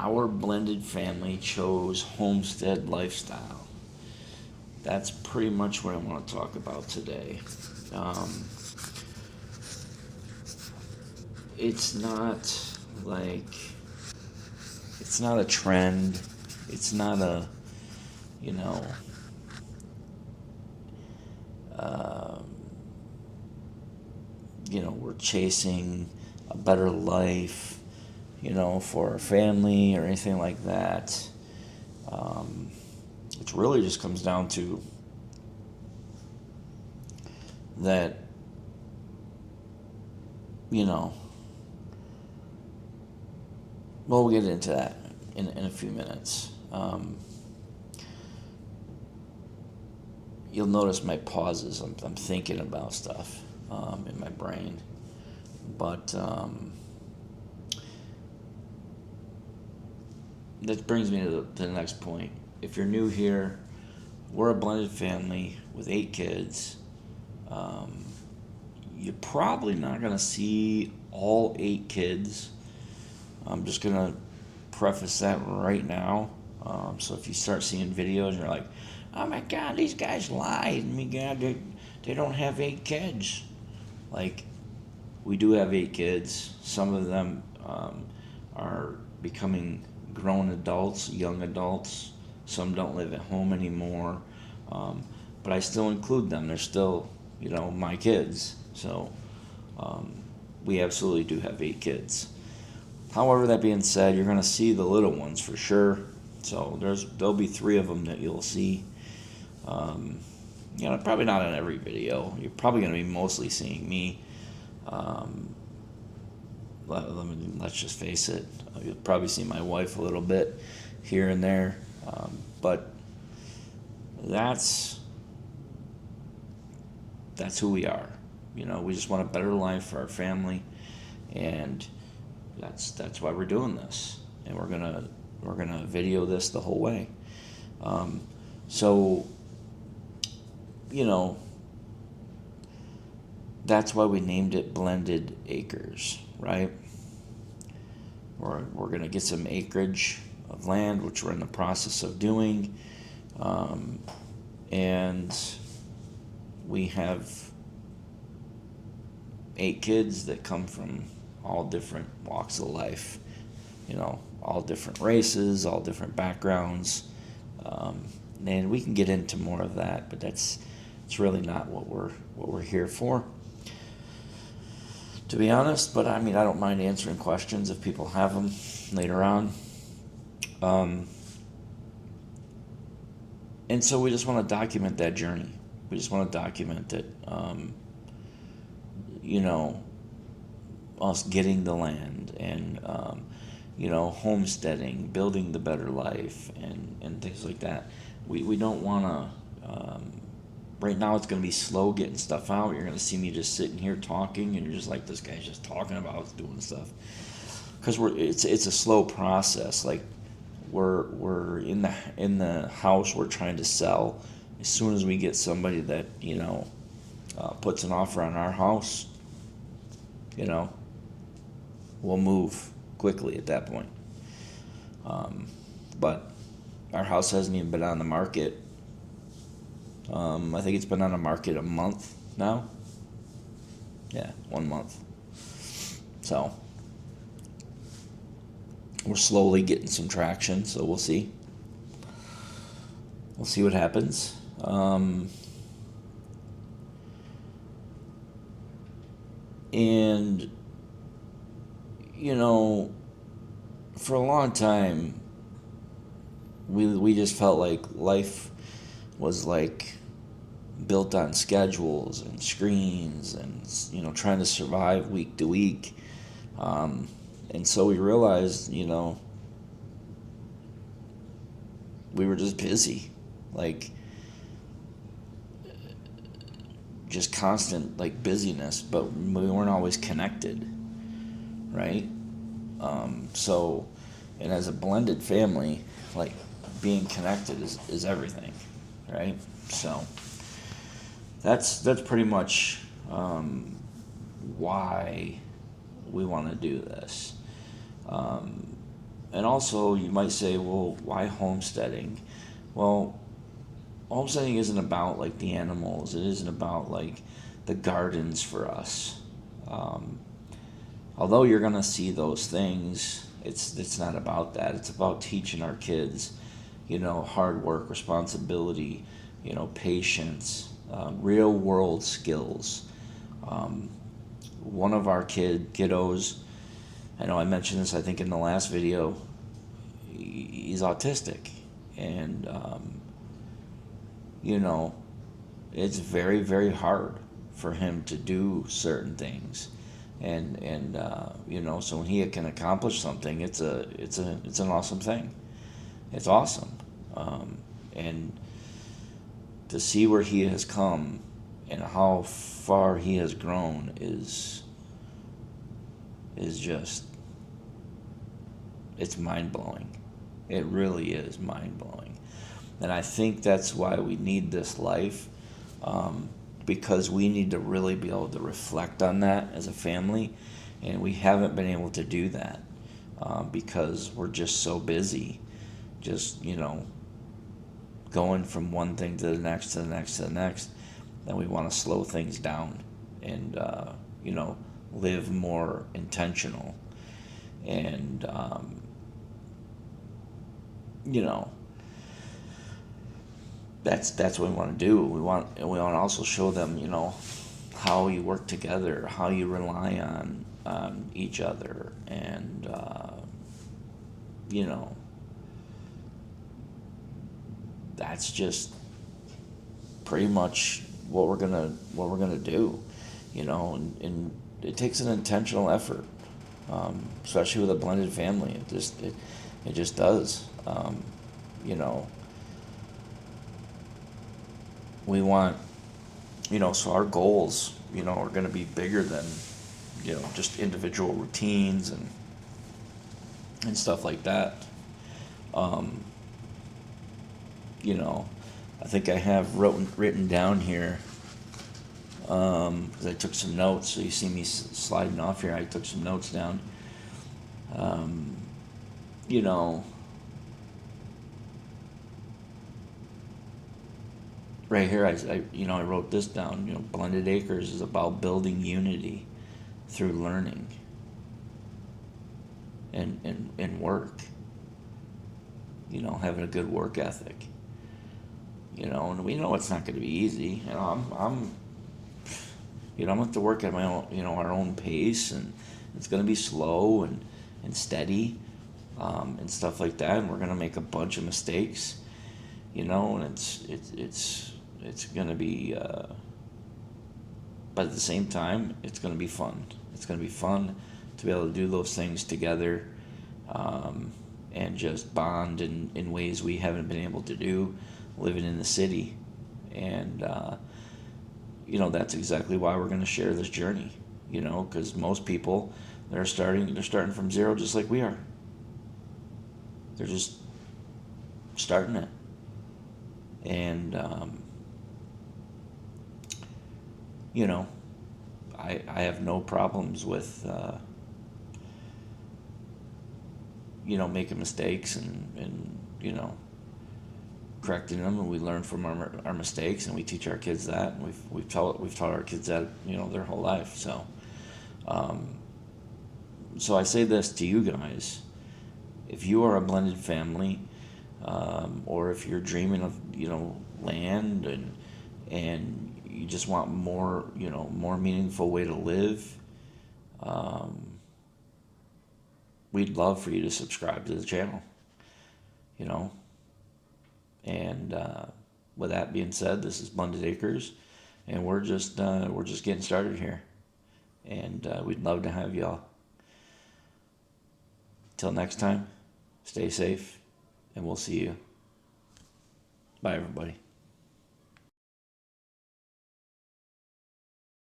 our blended family chose homestead lifestyle. That's pretty much what I want to talk about today. Um, it's not like, it's not a trend. It's not a, you know, um, we're chasing a better life, for our family or anything like that. Um, it really just comes down to that, you know, well, we'll get into that in a few minutes. You'll notice my pauses. I'm thinking about stuff in my brain. But that brings me to the next point. If you're new here, we're a blended family with 8 kids. Um, you're probably not going to see all 8 kids. I'm just going to preface that right now. So if you start seeing videos and you're like, oh my God, these guys lied. My God, they don't have 8 kids. Like, we do have 8 kids. Some of them are becoming grown adults, young adults. Some don't live at home anymore. But I still include them. They're still, my kids. So we absolutely do have 8 kids. However, that being said, you're going to see the little ones for sure. So there'll be 3 of them that you'll see. Probably not in every video. You're probably going to be mostly seeing me. Let's just face it. You'll probably see my wife a little bit here and there. But that's who we are. We just want a better life for our family, and that's why we're doing this. And we're gonna video this the whole way. So, that's why we named it Blended Acres, right? We're gonna get some acreage of land, which we're in the process of doing, and we have 8 kids that come from all different walks of life, all different races, all different backgrounds, and we can get into more of that, but it's really not what we're here for, to be honest. But I mean, I don't mind answering questions if people have them later on. And so we just want to document that journey. We just want to document that, us getting the land and, homesteading, building the better life, and things like that. We don't want to, right now it's going to be slow getting stuff out. You're going to see me just sitting here talking, and you're just like, this guy's just talking about doing stuff. Because it's a slow process. Like, we're in the house we're trying to sell. As soon as we get somebody that puts an offer on our house, we'll move quickly at that point. But our house hasn't even been on the market. I think it's been on the market a month now. Yeah, 1 month. So we're slowly getting some traction, so we'll see. We'll see what happens. And, for a long time, we just felt like life was like built on schedules and screens and, trying to survive week to week. And so we realized, we were just busy. Like, just constant, like, busyness, but we weren't always connected, right? So, and as a blended family, like, being connected is everything, right? So that's pretty much why we want to do this. And also, you might say, well, why homesteading? Well, homesteading isn't about like the animals. It isn't about like the gardens for us. Um, Although you're gonna see those things, it's not about that. It's about teaching our kids, hard work, responsibility, patience, real world skills. Um, One of our kiddos, I know I mentioned this I think in the last video. He's autistic, and you know it's very very hard for him to do certain things, and so when he can accomplish something, it's an awesome thing. It's awesome, and to see where he has come and how far he has grown is just, it's mind blowing. It really is mind blowing. And I think that's why we need this life, because we need to really be able to reflect on that as a family. And we haven't been able to do that because we're just so busy, just, going from one thing to the next, to the next, to the next. And we want to slow things down and, live more intentional. And, you know, that's what we want to do. We want to also show them, how you work together, how you rely on each other, and you know, that's just pretty much what we're gonna do, and it takes an intentional effort, especially with a blended family. It just does. You know, we want, so our goals, are going to be bigger than, just individual routines and stuff like that. Um, I think I have written down here, because I took some notes. So you see me sliding off here. I took some notes down. Um, you know, right here, I wrote this down. Blended Acres is about building unity through learning and work. Having a good work ethic. And we know it's not going to be easy. I'm going to have to work at my own, our own pace, and it's going to be slow and steady, and stuff like that. And we're going to make a bunch of mistakes, and it's going to be, but at the same time, it's going to be fun. It's going to be fun to be able to do those things together, and just bond in ways we haven't been able to do living in the city. And, that's exactly why we're going to share this journey, because most people, they're starting from zero just like we are. They're just starting it. And, I have no problems with, making mistakes and correcting them, and we learn from our mistakes, and we teach our kids that, and we've taught our kids that, their whole life. So I say this to you guys: if you are a blended family, or if you're dreaming of land, and you just want more meaningful way to live, we'd love for you to subscribe to the channel. And with that being said, this is Blended Acres, and we're just getting started here, and we'd love to have y'all. Till next time, stay safe, and we'll see you. Bye, everybody.